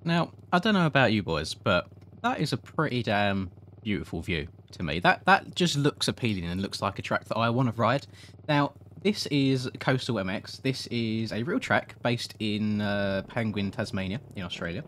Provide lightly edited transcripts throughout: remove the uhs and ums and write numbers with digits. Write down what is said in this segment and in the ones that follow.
Now, I don't know about you boys, but that is a pretty damn beautiful view to me. That just looks appealing and looks like a track that I want to ride. Now, this is Coastal MX. This is a real track based in Penguin, Tasmania, in Australia.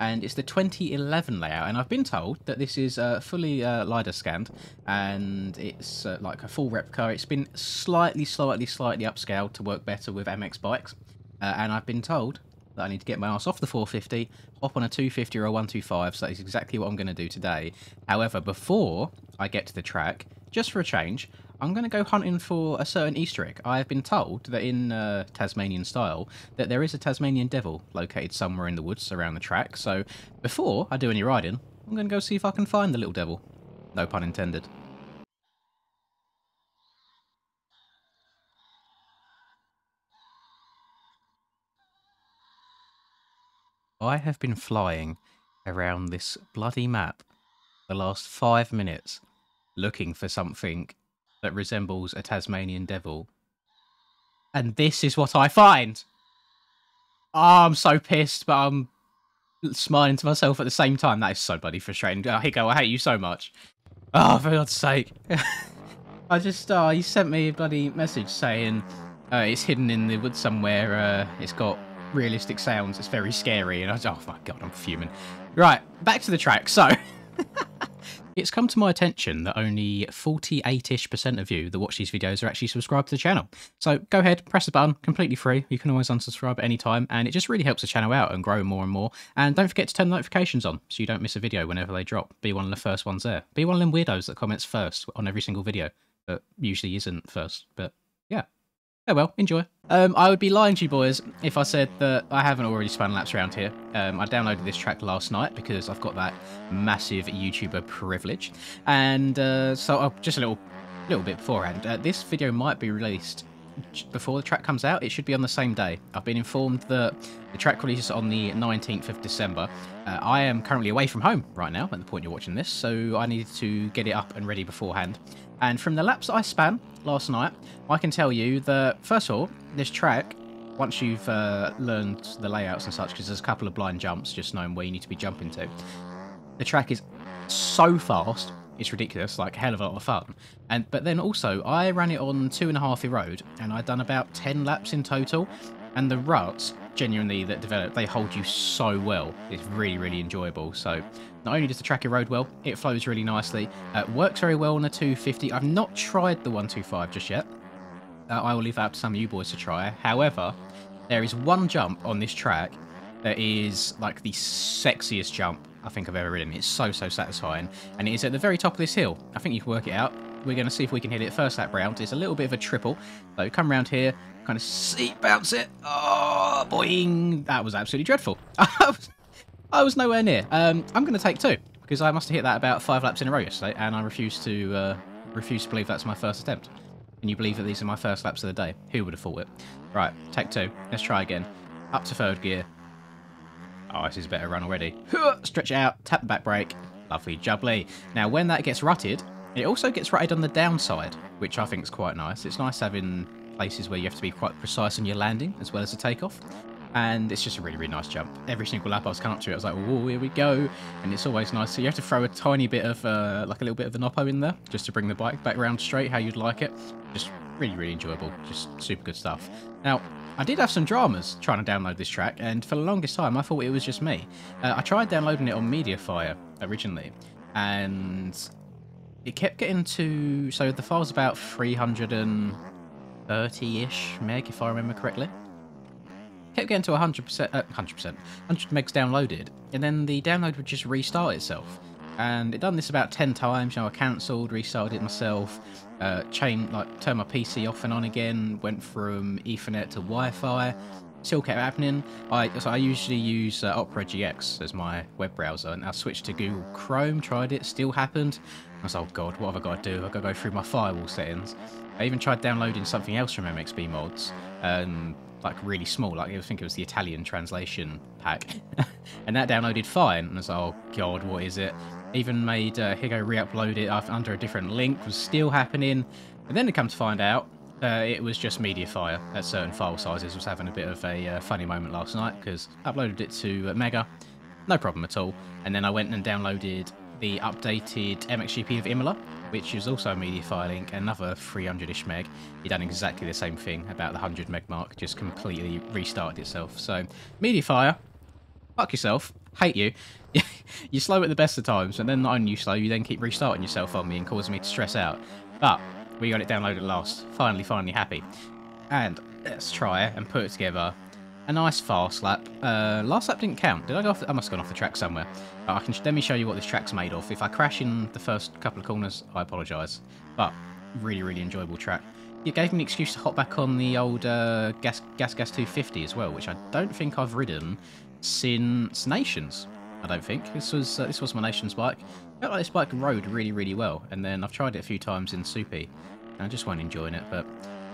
And it's the 2011 layout. And I've been told that this is fully LiDAR scanned. And it's like a full replica. It's been slightly upscaled to work better with MX bikes. And I've been told that I need to get my ass off the 450, hop on a 250 or a 125, so that is exactly what I'm going to do today. However, before I get to the track, just for a change, I'm going to go hunting for a certain Easter egg. I have been told that in Tasmanian style, that there is a Tasmanian devil located somewhere in the woods around the track, so before I do any riding, I'm going to go see if I can find the little devil. No pun intended. I have been flying around this bloody map the last 5 minutes looking for something that resembles a Tasmanian devil. And this is what I find! Oh, I'm so pissed, but I'm smiling to myself at the same time. That is so bloody frustrating. Oh, Higo, I hate you so much. Oh, for God's sake. I just, he sent me a bloody message saying it's hidden in the woods somewhere. It's got realistic sounds. It's very scary. And I was, oh my God, I'm fuming. Right, back to the track. So, it's come to my attention that only 48-ish% of you that watch these videos are actually subscribed to the channel. So go ahead, press the button, completely free. You can always unsubscribe at any time, and it just really helps the channel out and grow more and more. And don't forget to turn the notifications on so you don't miss a video whenever they drop. Be one of the first ones there. Be one of them weirdos that comments first on every single video, but usually isn't first. But yeah. Oh well, enjoy. I would be lying to you boys if I said that I haven't already spun laps around here. I downloaded this track last night because I've got that massive YouTuber privilege. And so just a little bit beforehand. This video might be released before the track comes out. It should be on the same day. I've been informed that the track releases on the 19th of December. I am currently away from home right now at the point you're watching this, so I needed to get it up and ready beforehand. And from the laps that I span last night, I can tell you that, first of all, this track, once you've learned the layouts and such, because there's a couple of blind jumps, just knowing where you need to be jumping to, the track is so fast, it's ridiculous, like a hell of a lot of fun. But then also, I ran it on 2.5 Erode, and I'd done about 10 laps in total, and the ruts, genuinely, that develop, they hold you so well. It's really, really enjoyable. So not only does the track erode well, it flows really nicely. Works very well on a 250. I've not tried the 125 just yet. I will leave that up to some of you boys to try. However, there is one jump on this track that is like the sexiest jump I think I've ever ridden. It's so satisfying, and it is at the very top of this hill. I think you can work it out. We're going to see if we can hit it first lap round. It's a little bit of a triple. So come around here, kind of seat bounce it. Oh, boing! That was absolutely dreadful. I was nowhere near. I'm going to take two because I must have hit that about 5 laps in a row yesterday, and I refuse to believe that's my first attempt. Can you believe that these are my first laps of the day? Who would have thought it? Right, take two. Let's try again. Up to third gear. Oh, this is a better run already. Stretch it out, tap the back brake. Lovely jubbly. Now, when that gets rutted, it also gets rutted on the downside, which I think is quite nice. It's nice having places where you have to be quite precise on your landing as well as the takeoff. And it's just a really, really nice jump. Every single lap I was coming up to it, I was like, oh, here we go. And it's always nice. So you have to throw a tiny bit of, like a little bit of an oppo in there, just to bring the bike back around straight how you'd like it. Just really, really enjoyable. Just super good stuff. Now, I did have some dramas trying to download this track, and for the longest time I thought it was just me. I tried downloading it on MediaFire originally, and it kept getting to... So the file's about 330-ish meg, if I remember correctly. Kept getting to 100%, 100 megs downloaded, and then the download would just restart itself. And it done this about 10 times. You know, I cancelled, restarted it myself, turned my PC off and on again, went from Ethernet to Wi-Fi. Still kept happening. So I usually use Opera GX as my web browser, and I switched to Google Chrome, tried it, still happened. I was like, oh God, what have I got to do? I've got to go through my firewall settings. I even tried downloading something else from MXB mods, like really small, like I think it was the Italian translation pack, and that downloaded fine. And I was like, oh God, what is it? Even made Higo re-upload it under a different link, was still happening. And then it come to find out it was just MediaFire at certain file sizes was having a bit of a funny moment last night, because I uploaded it to Mega, no problem at all. And then I went and downloaded the updated MXGP of Imola, which is also a media filing, another 300-ish meg. It done exactly the same thing about the 100 meg mark, just completely restarted itself. So, media fire, fuck yourself, hate you. You're slow at the best of times, and then not only you slow, you then keep restarting yourself on me and causing me to stress out. But we got it downloaded at last. Finally happy. And let's try it and put it together. A nice fast lap. Last lap didn't count. Did I go off? I must have gone off the track somewhere. Let me show you what this track's made of. If I crash in the first couple of corners, I apologise. But really enjoyable track. It gave me an excuse to hop back on the old Gas 250 as well, which I don't think I've ridden since Nations. I don't think this was my Nations bike. I felt like this bike rode really well, and then I've tried it a few times in Soupy, and I just wasn't enjoying it. But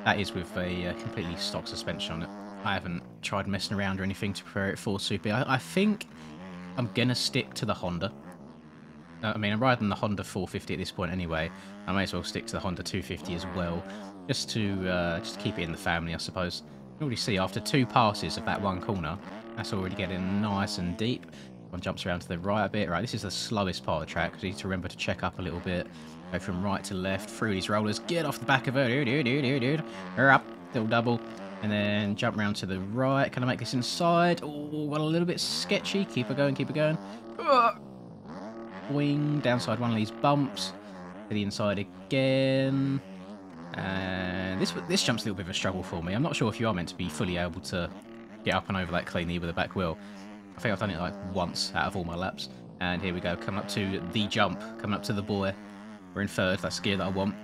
that is with a completely stock suspension on it. I haven't tried messing around or anything to prepare it for Soupy. I think I'm gonna stick to the Honda. I mean, I'm riding the Honda 450 at this point anyway. I may as well stick to the Honda 250 as well, just to keep it in the family, I suppose. You can already see after 2 passes of that one corner, that's already getting nice and deep. One jumps around to the right a bit. Right, this is the slowest part of the track, because you need to remember to check up a little bit. Go from right to left through these rollers. Get off the back of it. Up, little double. And then jump around to the right. Can I make this inside? Oh, got a little bit sketchy. Keep it going. Wing, downside one of these bumps. To the inside again. And this jump's a little bit of a struggle for me. I'm not sure if you are meant to be fully able to get up and over that cleanly with a back wheel. I think I've done it like once out of all my laps. And here we go, coming up to the jump. Coming up to the boy. We're in third. That's the gear that I want.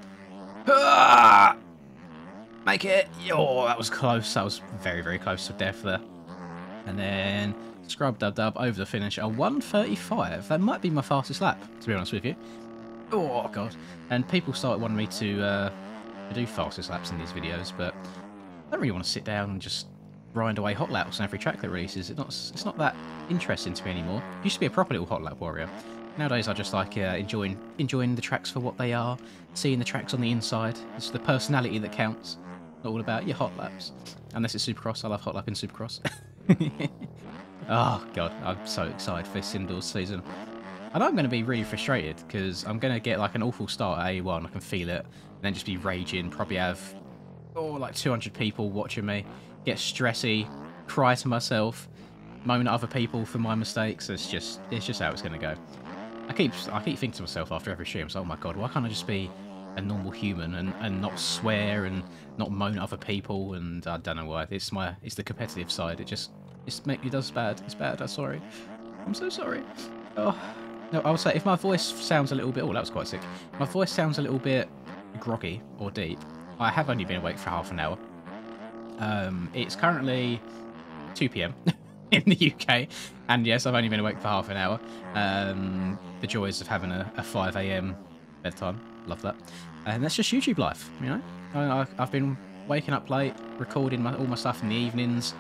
Make it! Oh, that was close. That was very close to death there. And then scrub dub over the finish. A 1:35. That might be my fastest lap, to be honest with you. Oh god! And people started wanting me to do fastest laps in these videos, but I don't really want to sit down and just grind away hot laps on every track that releases. It's not that interesting to me anymore. I used to be a proper little hot lap warrior. Nowadays I just like enjoying the tracks for what they are, seeing the tracks on the inside. It's the personality that counts. Not all about your hot laps. Unless it's Supercross. I love hot lapping Supercross. Oh, God. I'm so excited for this indoors season. I know I'm going to be really frustrated because I'm going to get like an awful start at A1. I can feel it. And then just be raging. Probably have, like 200 people watching me. Get stressy. Cry to myself. Moan at other people for my mistakes. It's just how it's going to go. I keep thinking to myself after every stream, so, oh my God, why can't I just be a normal human and not swear and not moan at other people? And I don't know why. It's the competitive side. It does bad. It's bad. I'm sorry. I'm so sorry. Oh no, I would say if my voice sounds a little bit. Oh, that was quite sick. My voice sounds a little bit groggy or deep. I have only been awake for half an hour. It's currently 2 p.m. in the UK, and yes, I've only been awake for half an hour. The joys of having a 5 a.m. bedtime. Love that. And that's just YouTube life, you know. I've been waking up late, recording all my stuff in the evenings,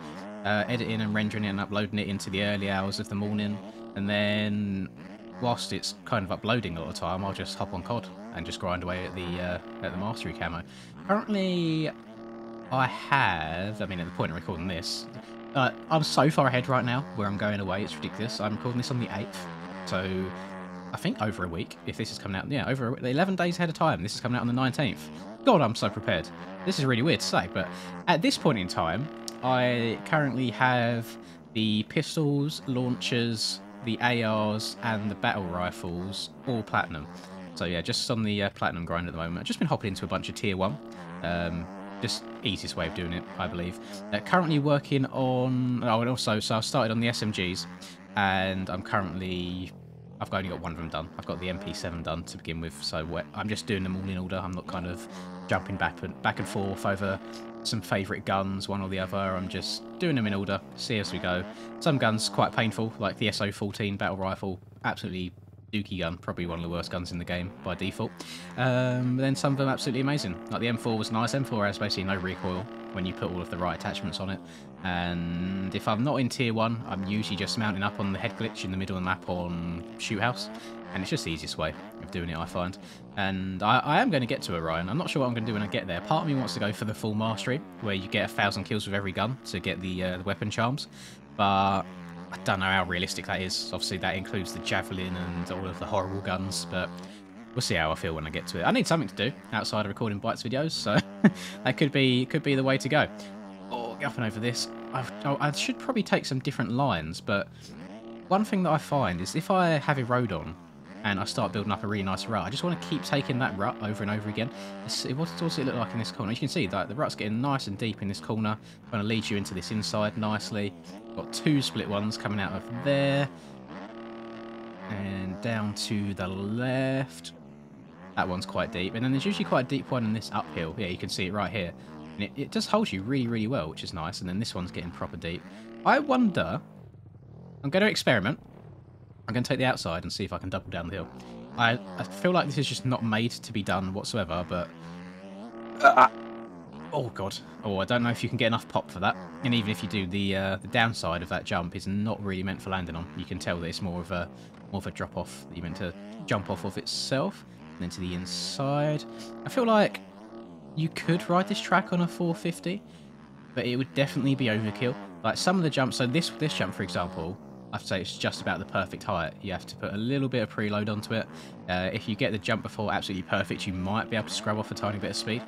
editing and rendering it and uploading it into the early hours of the morning, and then whilst it's kind of uploading a lot of the time, I'll just hop on COD and just grind away at the mastery camo. Currently, at the point of recording this, I'm so far ahead right now where I'm going away. It's ridiculous. I'm recording this on the 8th, so I think over a week, if this is coming out, yeah, over 11 days ahead of time. This is coming out on the 19th. God, I'm so prepared. This is really weird to say, but at this point in time, I currently have the pistols, launchers, the ARs, and the battle rifles all platinum. So yeah, just on the platinum grind at the moment. I've just been hopping into a bunch of tier 1. Just easiest way of doing it, I believe. Currently working on... Oh, and also, so I've started on the SMGs, and I've only got one of them done. I've got the MP7 done to begin with, so I'm just doing them all in order. I'm not kind of jumping back and forth over some favourite guns, one or the other. I'm just doing them in order, see as we go. Some guns quite painful, like the SO14 battle rifle, absolutely dookie gun, probably one of the worst guns in the game by default. Then some of them absolutely amazing. Like the M4 was nice. M4 has basically no recoil when you put all of the right attachments on it. And if I'm not in tier 1, I'm usually just mounting up on the head glitch in the middle of the map on Shoot House. And it's just the easiest way of doing it, I find. And I am going to get to Orion. I'm not sure what I'm going to do when I get there. Part of me wants to go for the full mastery, where you get 1,000 kills with every gun to get the weapon charms. But I don't know how realistic that is. Obviously, that includes the javelin and all of the horrible guns, but we'll see how I feel when I get to it. I need something to do outside of recording Bikes videos, so that could be the way to go. Oh, get up and over this. I should probably take some different lines, but one thing that I find is if I have Erode on and I start building up a really nice rut, I just want to keep taking that rut over and over again. What does it look like in this corner? You can see that the rut's getting nice and deep in this corner, trying to lead you into this inside nicely. Got 2 split ones coming out of there. And down to the left. That one's quite deep. And then there's usually quite a deep one in this uphill. Yeah, you can see it right here. And it just holds you really, really well, which is nice. And then this one's getting proper deep. I wonder... I'm going to experiment. I'm going to take the outside and see if I can double down the hill. I feel like this is just not made to be done whatsoever, but... oh, God. Oh, I don't know if you can get enough pop for that. And even if you do, the downside of that jump is not really meant for landing on. You can tell that it's more of a drop-off that you're meant to jump off of itself. And then to the inside. I feel like you could ride this track on a 450, but it would definitely be overkill. Like some of the jumps, so this jump, for example, I have to say it's just about the perfect height. You have to put a little bit of preload onto it. If you get the jump before absolutely perfect, you might be able to scrub off a tiny bit of speed.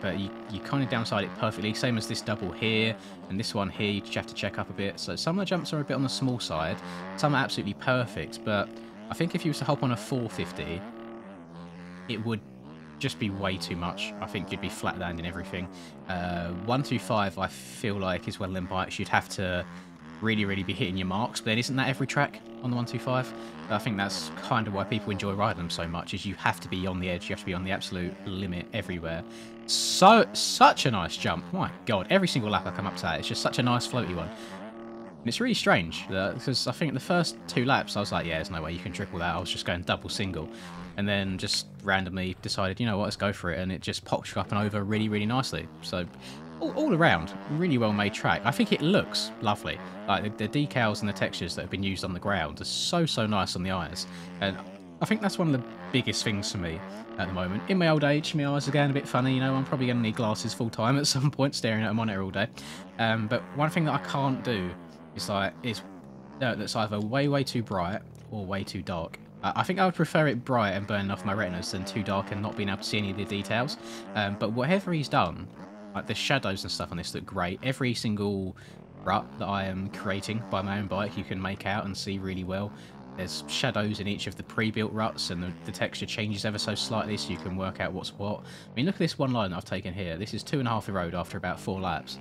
But you kind of downside it perfectly. Same as this double here and this one here, you just have to check up a bit. So some of the jumps are a bit on the small side. Some are absolutely perfect. But I think if you was to hop on a 450, it would just be way too much. I think you'd be flat landing everything. 125, I feel like, is one of them bikes you'd have to really be hitting your marks, but then isn't that every track on the 125? I think that's kind of why people enjoy riding them so much, is you have to be on the edge, you have to be on the absolute limit everywhere. Such a nice jump. My God, every single lap I come up to that, it's just such a nice floaty one. And it's really strange, because I think the first 2 laps I was like, yeah, there's no way you can triple that. I was just going double single. And then just randomly decided, you know what, let's go for it. And it just pops you up and over really nicely. So all around, really well made track. I think it looks lovely. Like the decals and the textures that have been used on the ground are so nice on the eyes. And I think that's one of the biggest things for me at the moment. In my old age, my eyes are getting a bit funny, you know, I'm probably going to need glasses full time at some point, staring at a monitor all day. But one thing that I can't do is that's either way too bright or way too dark. I think I would prefer it bright and burning off my retinas than too dark and not being able to see any of the details. But whatever he's done, like the shadows and stuff on this look great. Every single rut that I am creating by my own bike, you can make out and see really well. There's shadows in each of the pre-built ruts, and the texture changes ever so slightly, so you can work out what's what. I mean, look at this one line that I've taken here. This is 2.5 Erode after about 4 laps.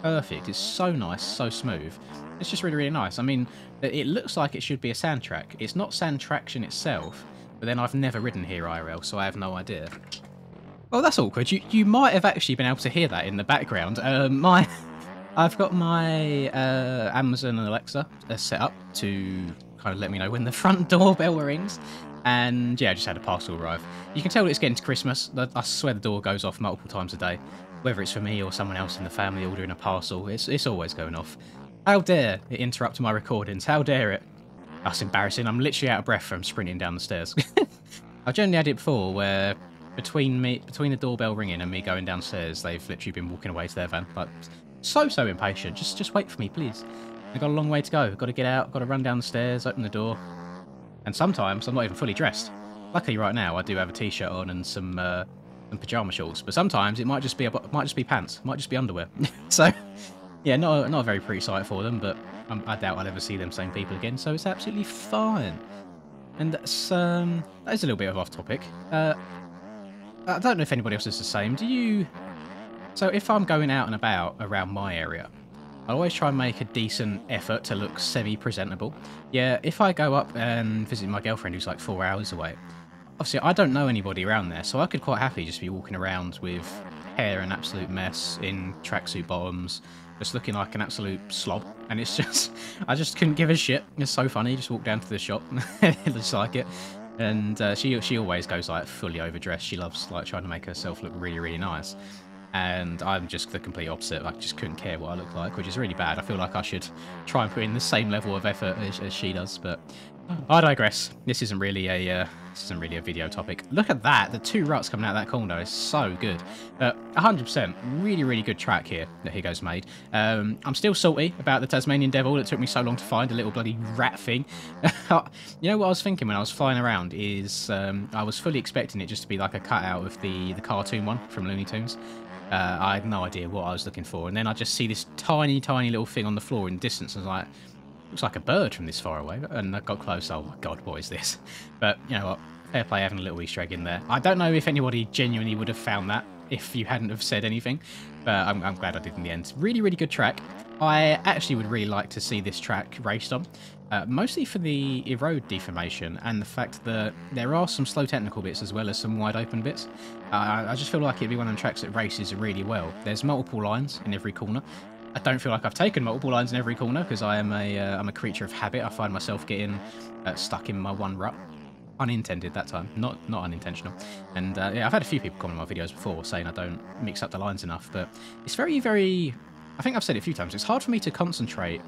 Perfect. It's so nice, so smooth. It's just really nice. I mean, it looks like it should be a sand track. It's not sand traction itself, but then I've never ridden here IRL, so I have no idea. Well, that's awkward. You might have actually been able to hear that in the background. I've got my Amazon and Alexa set up to kind of let me know when the front doorbell rings. And yeah, I just had a parcel arrive. You can tell it's getting to Christmas. I swear the door goes off multiple times a day. Whether it's for me or someone else in the family ordering a parcel, it's always going off. How dare it interrupt my recordings? How dare it? That's embarrassing. I'm literally out of breath from sprinting down the stairs. I've generally had it before where between the doorbell ringing and me going downstairs, they've literally been walking away to their van. Like, so impatient. Just wait for me, please. I've got a long way to go. Got to get out, got to run down the stairs, open the door. And sometimes I'm not even fully dressed. Luckily right now I do have a t-shirt on and some pyjama shorts, but sometimes it might just be pants, might just be underwear. So yeah, not a very pretty sight for them, but I doubt I'll ever see them same people again, so it's absolutely fine. And that is a little bit of off topic. I don't know if anybody else is the same. So if I'm going out and about around my area, I always try and make a decent effort to look semi-presentable. Yeah, if I go up and visit my girlfriend who's like 4 hours away, obviously I don't know anybody around there, so I could quite happily just be walking around with hair an absolute mess, in tracksuit bottoms, just looking like an absolute slob. And it's just, I just couldn't give a shit. It's so funny, just walk down to the shop, just like it. And she always goes like fully overdressed. She loves like trying to make herself look really nice. And I'm just the complete opposite. I just couldn't care what I look like, which is really bad. I feel like I should try and put in the same level of effort as she does. But I digress. This isn't really a video topic. Look at that. The two ruts coming out of that corner is so good. 100%. Really, really good track here that Higo's made. I'm still salty about the Tasmanian Devil. It took me so long to find a little bloody rat thing. You know what I was thinking when I was flying around is I was fully expecting it just to be like a cutout of the cartoon one from Looney Tunes. I had no idea what I was looking for. And then I just see this tiny, tiny little thing on the floor in the distance. And I was like, looks like a bird from this far away. And I got close. Oh my god, what is this? But you know what? Fair play having a little Easter egg in there. I don't know if anybody genuinely would have found that if you hadn't have said anything. But I'm glad I did in the end. Really, really good track. I actually would really like to see this track raced on. Mostly for the Erode deformation and the fact that there are some slow technical bits as well as some wide open bits. I just feel like it'd be one of the tracks that races really well. There's multiple lines in every corner. I don't feel like I've taken multiple lines in every corner because I'm a creature of habit. I find myself getting stuck in my one rut. Unintended that time, not unintentional. And yeah, I've had a few people comment on my videos before saying I don't mix up the lines enough, but it's very, very... I think I've said it a few times. It's hard for me to concentrate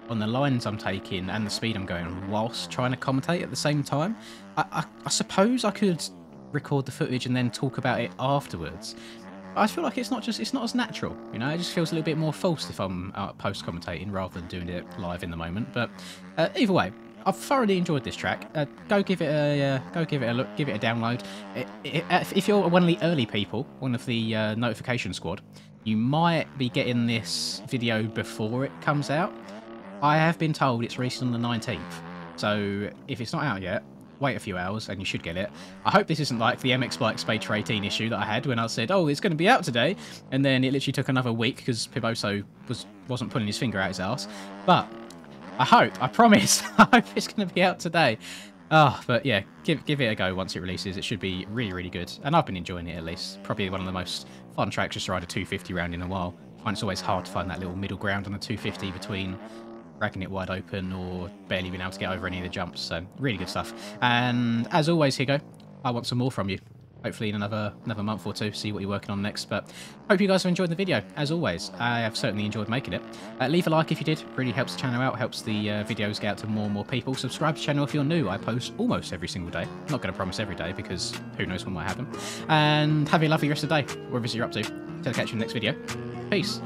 on the lines I'm taking and the speed I'm going whilst trying to commentate at the same time. I suppose I could record the footage and then talk about it afterwards. I feel like it's not as natural, you know. It just feels a little bit more forced if I'm post commentating rather than doing it live in the moment. But either way, I've thoroughly enjoyed this track. Go give it a look, give it a download. If you're one of the early people, one of the notification squad, you might be getting this video before it comes out. I have been told it's released on the 19th, so if it's not out yet, wait a few hours and you should get it. I hope this isn't like the MXBikes-Shop 18 issue that I had when I said, oh, it's going to be out today, and then it literally took another week because Pivoso wasn't pulling his finger out his ass. But I promise, I hope it's going to be out today. Oh, but yeah, give it a go once it releases. It should be really, really good, and I've been enjoying it at least. Probably one of the most fun tracks just to ride a 250 round in a while. I find it's always hard to find that little middle ground on the 250 between dragging it wide open or barely being able to get over any of the jumps. So really good stuff. And as always, Higo, I want some more from you. Hopefully in another month or two, see what you're working on next. But hope you guys have enjoyed the video. As always, I have certainly enjoyed making it. Leave a like if you did. Really helps the channel out, helps the videos get out to more and more people. Subscribe to the channel if you're new. I post almost every single day. I'm not going to promise every day because who knows what might happen. And have a lovely rest of the day, wherever you're up to. Till I catch you in the next video. Peace.